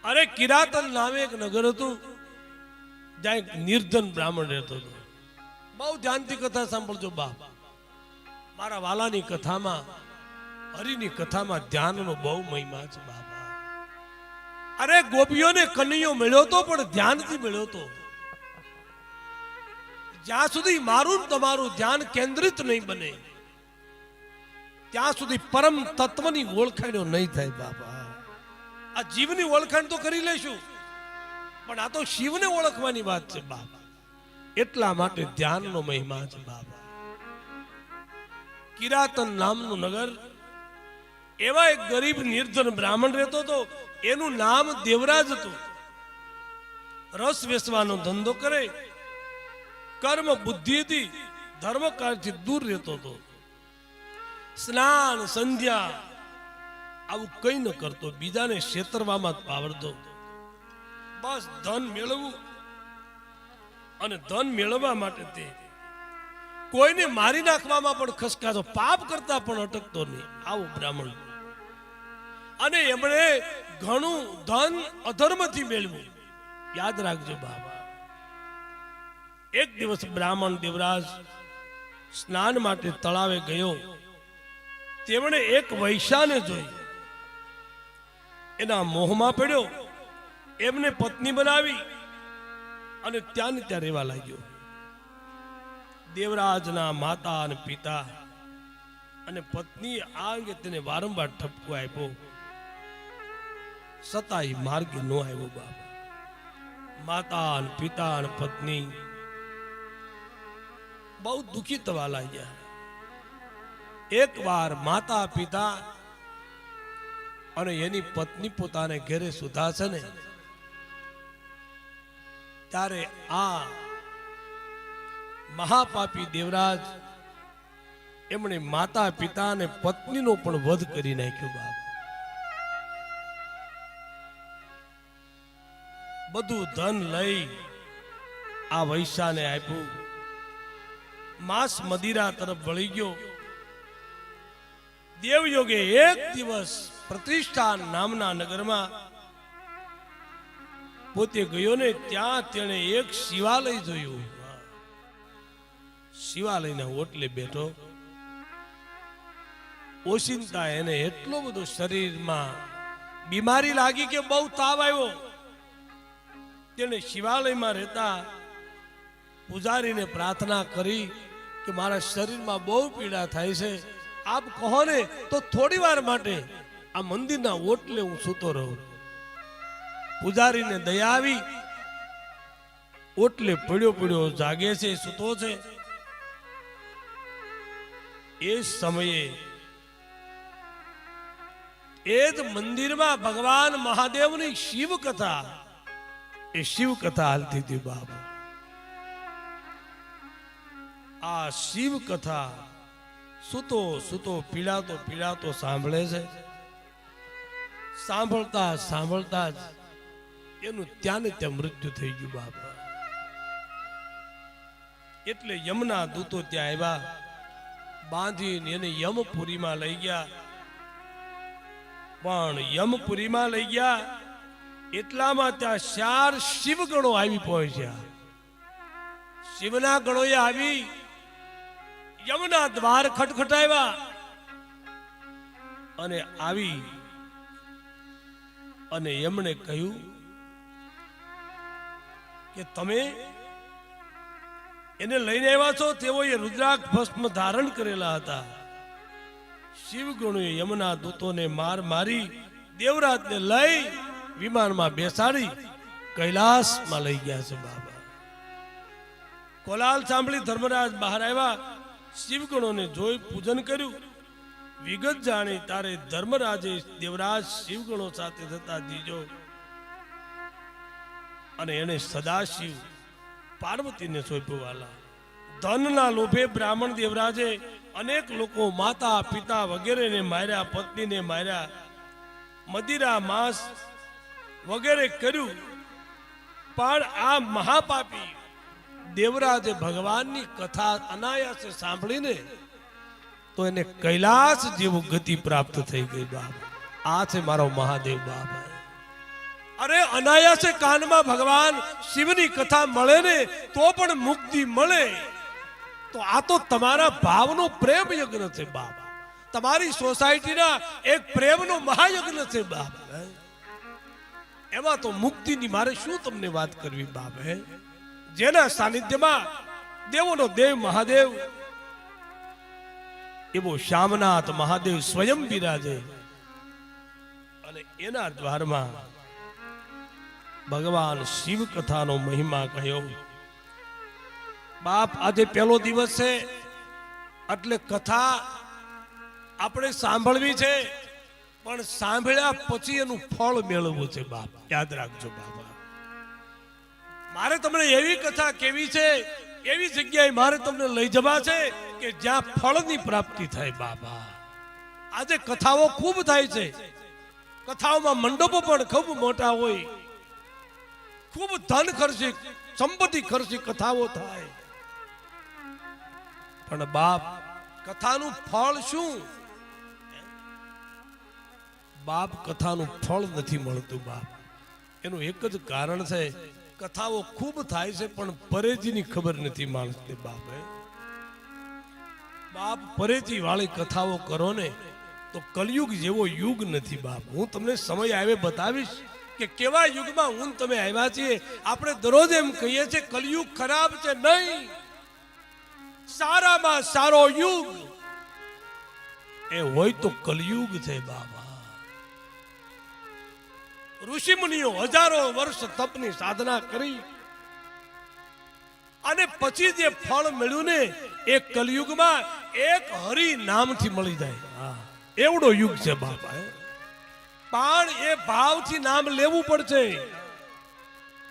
અરે કિરાતન નામે એક નગર હતું, જ્યાં એક નિર્ધન બ્રાહ્મણ રહેતો હતો. બહુ ધ્યાનથી કથા સાંભળજો બાપ. મારા વાલાની કથામાં, હરિની કથામાં ધ્યાનનો બહુ મહિમા છે બાપા. અરે ગોપીઓને કનૈયો મળ્યો તો, પણ ધ્યાનથી મળ્યો તો. જ્યાં સુધી મારું તમારું ધ્યાન કેન્દ્રિત નહીં બને, ત્યાં સુધી પરમ તત્વની ઓળખાણો નહીં થાય બાપા. આ જીવની ઓળખાણ તો કરી લેશું, પણ આ તો શિવને ઓળખવાની વાત છે બાપા. એટલા માટે ધ્યાનનો મહિમા છે બાપા. કિરાતન નામનું નગર, એવા એક ગરીબ નિર્ધન બ્રાહ્મણ રહેતો હતો. એનું નામ દેવરાજ હતું. રસ વેચવાનો ધંધો કરે, કર્મ બુદ્ધિથી ધર્મ કાર્યથી દૂર રહેતો હતો. સ્નાન સંધ્યા આવું કઈ ન કરતો, બીજાને છેતરવામાં જ પાવડતો. બસ ધન મેળવવું, અને ધન મેળવવા માટે તે કોઈને મારી નાખવામાં પણ ખસકાતો, પાપ કરતા પણ અટકતો નહીં. આવો બ્રાહ્મણ. અને એમણે ઘણું ધન અધર્મથી મેળવ્યું. યાદ રાખજો બાબા. એક દિવસ બ્રાહ્મણ દેવરાજ સ્નાન માટે તળાવે ગયો. તેમણે એક વૈશ્યાને જોઈ, એના મોહમાં પડ્યો, એમને પત્ની બનાવી અને ત્યાં ને ત્યાં રહેવા લાગ્યો. દેવરાજના માતા અને પિતા અને પત્ની આ અંગે તેને વારંવાર ઠપકો આપ્યો, છતાંય માર્ગે ન આવ્યો બાપ. માતા અને પિતા અને પત્ની બહુ દુઃખી થવા લાગ્યા. એક વાર માતા પિતા અને એની પત્ની પોતાને ઘરે સુધા છે ને, ત્યારે આ મહાપાપી દેવરાજ એમણે માતા પિતા અને પત્નીનો પણ વધ કરી નાખ્યો બાપ. બધું ધન લઈ આ વૈશ્યાને આપ્યું. માંસ મદિરા તરફ વળી ગયો. દેવયોગે એક દિવસ પ્રતિષ્ઠા નામના નગરમાં પોતે ગયો ને, ત્યાં તેણે એક શિવાલય જોયું. શિવાલયના ઓટલે બેઠો. ઓશિંતા એને એટલો બધો શરીરમાં બીમારી લાગી કે બહુ તાવ આવ્યો. તેણે શિવાલયમાં રહેતા પૂજારીને પ્રાર્થના કરી કે મારા શરીરમાં બહુ પીડા થાય છે, આપ કહો ને તો થોડી વાર માટે આ મંદિરના ઓટલે હું સૂતો રહું. પૂજારીને દયા આવી. ઓટલે પડ્યો જાગે છે, સૂતો છે. એ સમયે એ જ મંદિરમાં ભગવાન મહાદેવની શિવ કથા, એ શિવ કથા હાલતી હતી બાબા. આ શિવ કથા સૂતો સૂતો પીડાતો સાંભળે છે. સાંભળતા સાંભળતા જ એનું ત્યાં ને ત્યાં મૃત્યુ થઈ ગયું બાપા. એટલે યમના દૂતો ત્યાં આવ્યા, બાંધીને એને યમપુરીમાં લઈ ગયા. પણ યમપુરીમાં લઈ ગયા એટલામાં ત્યાં 4 શિવગણો આવી પહોંચ્યા. શિવના ગણોએ આવી યમના દ્વાર ખટખટાવ્યા અને આવી અને એમણે કહ્યું કે તમે એને લઈને આવ્યા છો. તેઓએ રુદ્રાક્ષ ભસ્મ ધારણ કરેલા હતા. શિવગણોએ યમના દૂતોને મારી દેવરાજને લઈ વિમાનમાં બેસાડી કૈલાસમાં લઈ ગયા છે બાબા. કોલાલ સાંભળી ધર્મરાજ બહાર આવ્યા. શિવગણોને જોઈ પૂજન કર્યું. વિગત જાણી તારે ધર્મરાજે દેવરાજ શિવગણો સાથે થતા દીજો અને એને સદાશિવ પાર્વતીને સોંપ્યો વાલા. ધનના લોભે બ્રાહ્મણ દેવરાજે અનેક લોકો, માતા પિતા વગેરેને માર્યા, પત્નીને માર્યા, મદિરા માંસ વગેરે કર્યું. પણ આ મહાપાપી દેવરાજે ભગવાનની કથા અનાયાસે સાંભળીને તો એને કૈલાસ જેવું ગતિ પ્રાપ્ત થઈ ગઈ બાપ. આ છે મારો મહાદેવ બાપ. અરે અનાયાસે કાનમાં ભગવાન શિવની કથા મળે ને તો પણ મુક્તિ મળે. તો આ તો તમારા ભાવનો પ્રેમ યજ્ઞ છે બાપ. તમારી સોસાયટીના એક પ્રેમનો મહાયજ્ઞ છે બાપ. એમાં તો મુક્તિની મારે શું તમને વાત કરવી બાપ. જેના સાનિધ્યમાં દેવોનો દેવ મહાદેવ એવો શ્યામનાથ મહાદેવ સ્વયં બિરાજે અને એના દ્વારમાં ભગવાન શિવ કથાનો મહિમા કહ્યો. બાપ આજે પહેલો દિવસ છે એટલે કથા આપણે સાંભળવી છે, પણ સાંભળ્યા પછી એનું ફળ મેળવવું છે બાપ. યાદ રાખજો બાબા. મારે તમને એવી કથા કેવી છે, એવી જગ્યાએ મારે તમને લઈ જવા છે કે જ્યાં ફળની પ્રાપ્તિ થાય બાબા. આજે કથાઓ ખૂબ થાય છે, કથાઓમાં મંડપો પણ ખૂબ મોટા હોય, ખૂબ ધન ખર્ચી સંપત્તિ ખર્ચી કથાઓ થાય, પણ બાપ કથાનું ફળ શું બાપ? કથાનું ફળ નથી મળતું બાપ. એનું એક જ કારણ છે, કથાઓ ખૂબ થાય છે પણ પરેજીની ખબર નથી માણસને બાપ. બાપ પરેજી વાળી કથાઓ કરો ને તો કલયુગ જેવો યુગ નથી બાપ. હું તમને સમય આવે બતાવીશ કે કેવા યુગમાં હું તમે આવ્યા છીએ. આપણે દરરોજ એમ કહીએ છીએ કલયુગ ખરાબ છે, નહીં, સારામાં સારો યુગ એ હોય તો કલયુગ છે બાબા. ઋષિ મુનિઓ હજારો વર્ષ તપની સાધના કરી અને પછી જે ફળ મળ્યું ને એ કલયુગમાં એક હરિ નામથી મળી જાય. એવડો યુગ છે બાપા. પણ એ ભાવથી નામ લેવું પડશે.